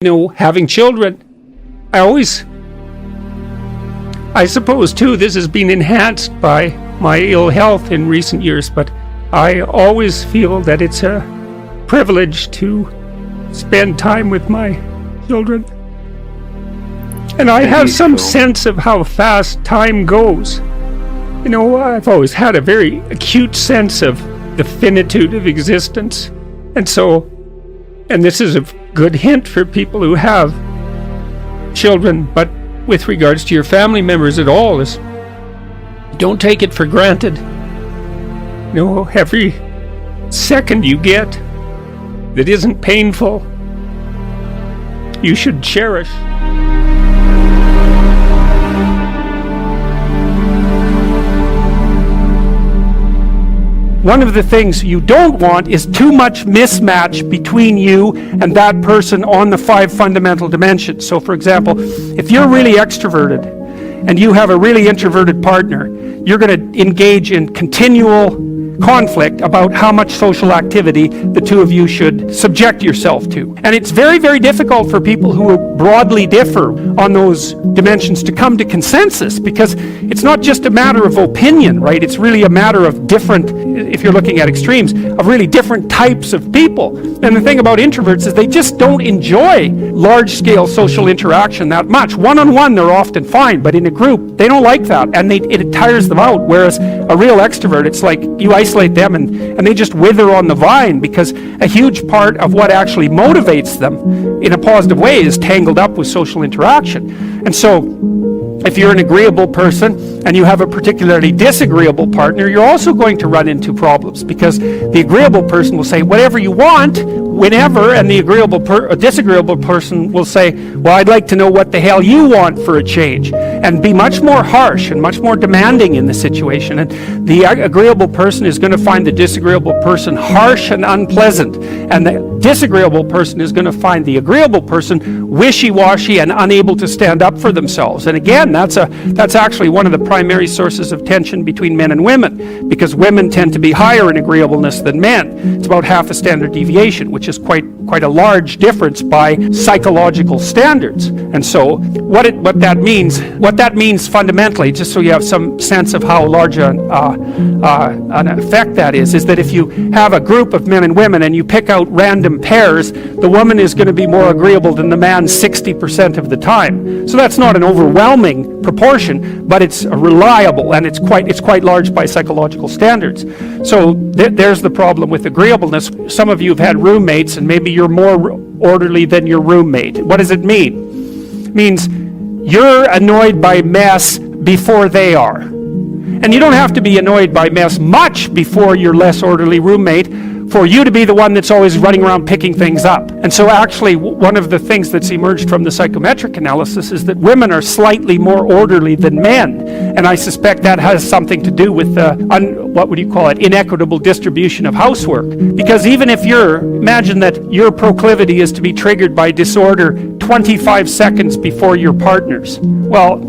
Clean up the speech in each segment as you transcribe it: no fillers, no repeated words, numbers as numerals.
Having children, I suppose too, this has been enhanced by my ill health in recent years, but I always feel that it's a privilege to spend time with my children. And I have some sense of how fast time goes. I've always had a very acute sense of the finitude of existence. And this is a good hint for people who have children, but with regards to your family members at all, is don't take it for granted. Every second you get that isn't painful, you should cherish. One of the things you don't want is too much mismatch between you and that person on the 5 fundamental dimensions. So for example, if you're really extroverted and you have a really introverted partner, you're going to engage in continual conflict about how much social activity the two of you should subject yourself to. And it's very, very difficult for people who broadly differ on those dimensions to come to consensus, because it's not just a matter of opinion, right? It's really a matter of different, if you're looking at extremes, of really different types of people. And the thing about introverts is they just don't enjoy large-scale social interaction that much. One-on-one, they're often fine, but in a group, they don't like that, and it tires them out. Whereas a real extrovert, it's like you isolate them and they just wither on the vine, because a huge part of what actually motivates them in a positive way is tangled up with social interaction. And so if you're an agreeable person and you have a particularly disagreeable partner, you're also going to run into problems, because the agreeable person will say whatever you want whenever, and the disagreeable person will say, well, I'd like to know what the hell you want for a change, and be much more harsh and much more demanding in the situation. And the agreeable person is going to find the disagreeable person harsh and unpleasant, and the disagreeable person is going to find the agreeable person wishy-washy and unable to stand up for themselves. And again, that's actually one of the primary sources of tension between men and women, because women tend to be higher in agreeableness than men. It's about half a standard deviation, which is quite a large difference by psychological standards. And so what that means fundamentally, just so you have some sense of how large an effect that is that if you have a group of men and women and you pick out random pairs, the woman is going to be more agreeable than the man 60% of the time. So that's not an overwhelming proportion, but it's reliable, and it's quite large by psychological standards. So there's the problem with agreeableness. Some of you have had roommates, and maybe you're more orderly than your roommate. What does it mean? It means you're annoyed by mess before they are. And you don't have to be annoyed by mess much before your less orderly roommate for you to be the one that's always running around picking things up. And so actually, one of the things that's emerged from the psychometric analysis is that women are slightly more orderly than men. And I suspect that has something to do with the, inequitable distribution of housework. Because even if imagine that your proclivity is to be triggered by disorder 25 seconds before your partner's. Well,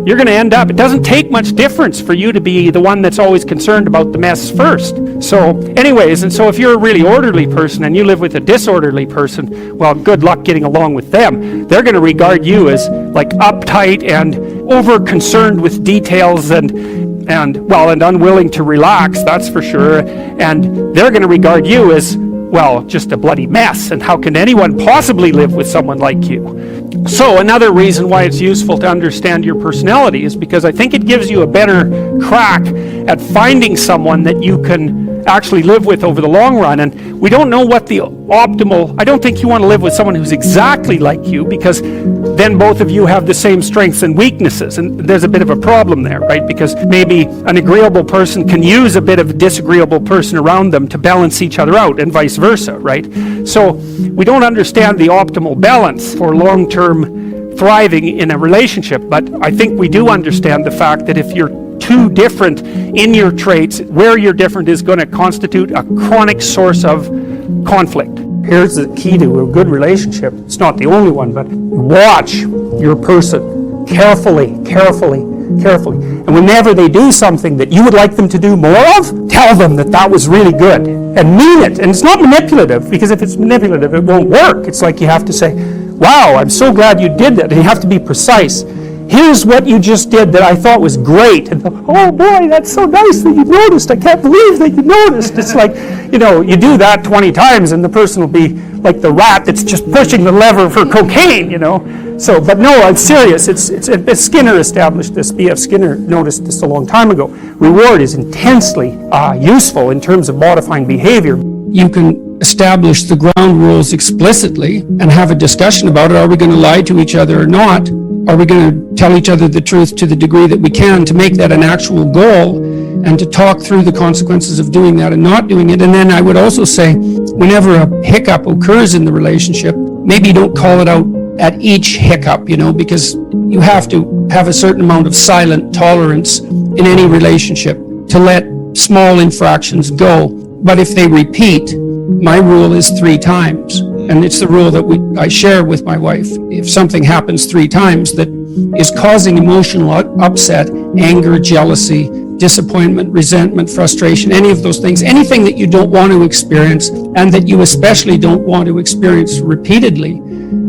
you're going to end up, it doesn't take much difference for you to be the one that's always concerned about the mess first. So anyways, and so if you're a really orderly person and you live with a disorderly person, well, good luck getting along with them. They're going to regard you as like uptight and over concerned with details and unwilling to relax, that's for sure. And they're going to regard you as, well, just a bloody mess, and how can anyone possibly live with someone like you? So another reason why it's useful to understand your personality is because I think it gives you a better crack at finding someone that you can actually live with over the long run. And we don't know what the optimal, I don't think you want to live with someone who's exactly like you, because then both of you have the same strengths and weaknesses, and there's a bit of a problem there, right? Because maybe an agreeable person can use a bit of a disagreeable person around them to balance each other out, and vice versa, right? So we don't understand the optimal balance for long-term thriving in a relationship, but I think we do understand the fact that if you're too different in your traits, where you're different is going to constitute a chronic source of conflict. Here's the key to a good relationship. It's not the only one, but watch your person carefully. And whenever they do something that you would like them to do more of, tell them that was really good and mean it. And it's not manipulative, because if it's manipulative, it won't work. It's like you have to say, wow, I'm so glad you did that. And you have to be precise. Here's what you just did that I thought was great. And oh boy, that's so nice that you noticed. I can't believe that you noticed. It's like, you do that 20 times and the person will be like the rat that's just pushing the lever for cocaine, So, but no, I'm serious. It's Skinner established this. B.F. Skinner noticed this a long time ago. Reward is intensely useful in terms of modifying behavior. You can establish the ground rules explicitly and have a discussion about it. Are we going to lie to each other or not? Are we going to tell each other the truth to the degree that we can to make that an actual goal and to talk through the consequences of doing that and not doing it? And then I would also say, whenever a hiccup occurs in the relationship, maybe you don't call it out at each hiccup, because you have to have a certain amount of silent tolerance in any relationship to let small infractions go. But if they repeat, my rule is 3 times. And it's the rule that I share with my wife. If something happens 3 times that is causing emotional upset, anger, jealousy, disappointment, resentment, frustration, any of those things, anything that you don't want to experience and that you especially don't want to experience repeatedly,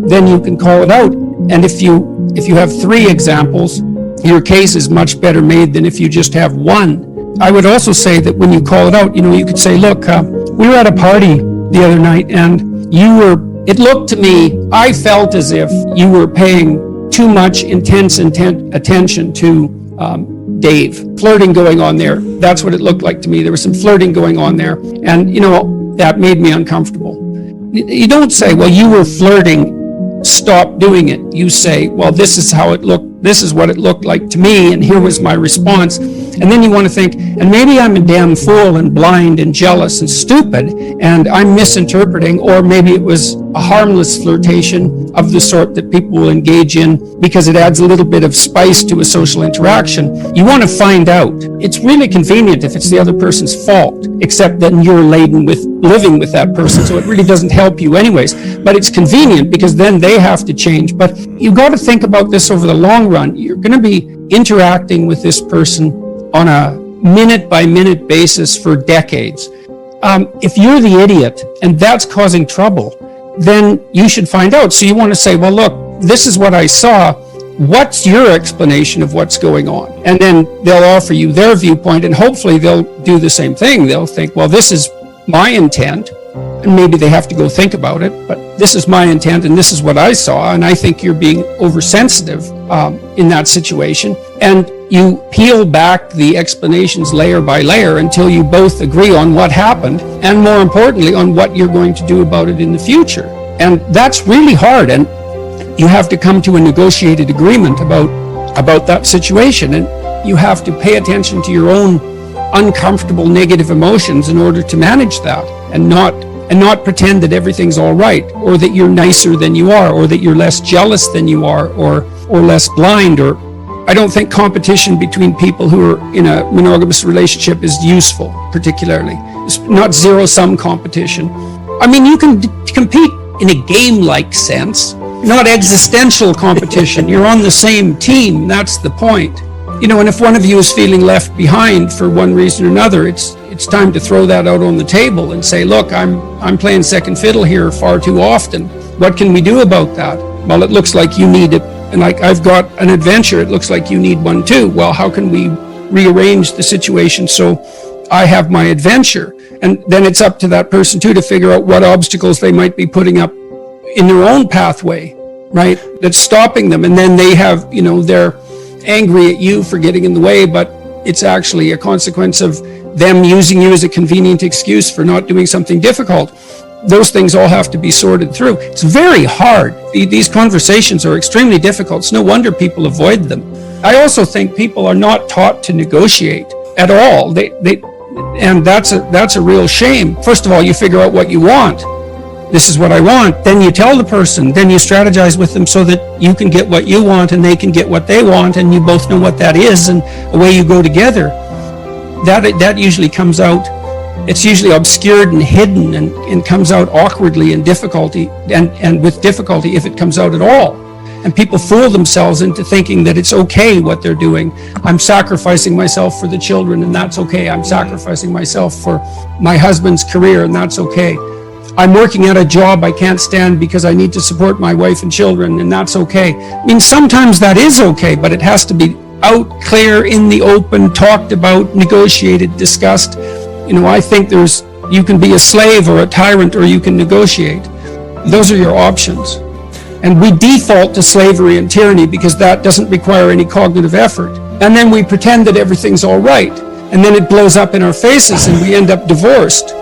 then you can call it out. And if you have 3 examples, your case is much better made than if you just have 1. I would also say that when you call it out, you could say, look, we were at a party the other night and it looked to me, I felt as if you were paying too much intense attention to Dave. Flirting going on there. That's what it looked like to me. There was some flirting going on there. And, that made me uncomfortable. You don't say, well, you were flirting, stop doing it. You say, well, this is how it looked. This is what it looked like to me, and here was my response. And then you want to think, and maybe I'm a damn fool and blind and jealous and stupid, and I'm misinterpreting, or maybe it was a harmless flirtation of the sort that people will engage in because it adds a little bit of spice to a social interaction. You want to find out. It's really convenient if it's the other person's fault, except then you're laden with living with that person, so it really doesn't help you anyways. But it's convenient because then they have to change. But you've got to think about this over the long run. You're going to be interacting with this person on a minute-by-minute basis for decades. If you're the idiot and that's causing trouble, then you should find out. So you want to say, well, look, this is what I saw. What's your explanation of what's going on? And then they'll offer you their viewpoint, and hopefully they'll do the same thing. They'll think, well, this is my intent, and maybe they have to go think about it, but this is my intent and this is what I saw, and I think you're being oversensitive in that situation. And you peel back the explanations layer by layer until you both agree on what happened, and more importantly, on what you're going to do about it in the future. And that's really hard, and you have to come to a negotiated agreement about that situation, and you have to pay attention to your own uncomfortable negative emotions in order to manage that, and not pretend that everything's all right, or that you're nicer than you are, or that you're less jealous than you are, or less blind. Or I don't think competition between people who are in a monogamous relationship is useful, particularly. It's not zero-sum competition. I mean, you can compete in a game-like sense, not existential competition. You're on the same team. That's the point. And if one of you is feeling left behind for one reason or another, it's time to throw that out on the table and say, look, I'm playing second fiddle here far too often. What can we do about that? Well, it looks like you need it, and like I've got an adventure, it looks like you need one too. Well, how can we rearrange the situation so I have my adventure? And then it's up to that person too to figure out what obstacles they might be putting up in their own pathway, right? That's stopping them. And then they have, they're angry at you for getting in the way, but it's actually a consequence of them using you as a convenient excuse for not doing something difficult. Those things all have to be sorted through. It's very hard. These conversations are extremely difficult. It's no wonder people avoid them. I also think people are not taught to negotiate at all. And that's a real shame. First of all, you figure out what you want. This is what I want. Then you tell the person. Then you strategize with them so that you can get what you want and they can get what they want, and you both know what that is, and away you go together. That usually comes out. It's usually obscured and hidden, and comes out awkwardly and difficulty, and with difficulty if it comes out at all. And people fool themselves into thinking that it's okay what they're doing. I'm sacrificing myself for the children, and that's okay. I'm sacrificing myself for my husband's career, and that's okay. I'm working at a job I can't stand because I need to support my wife and children, and that's okay. I mean, sometimes that is okay, but it has to be out, clear, in the open, talked about, negotiated, discussed. You know, I think you can be a slave or a tyrant, or you can negotiate. Those are your options. And we default to slavery and tyranny because that doesn't require any cognitive effort. And then we pretend that everything's all right. And then it blows up in our faces and we end up divorced.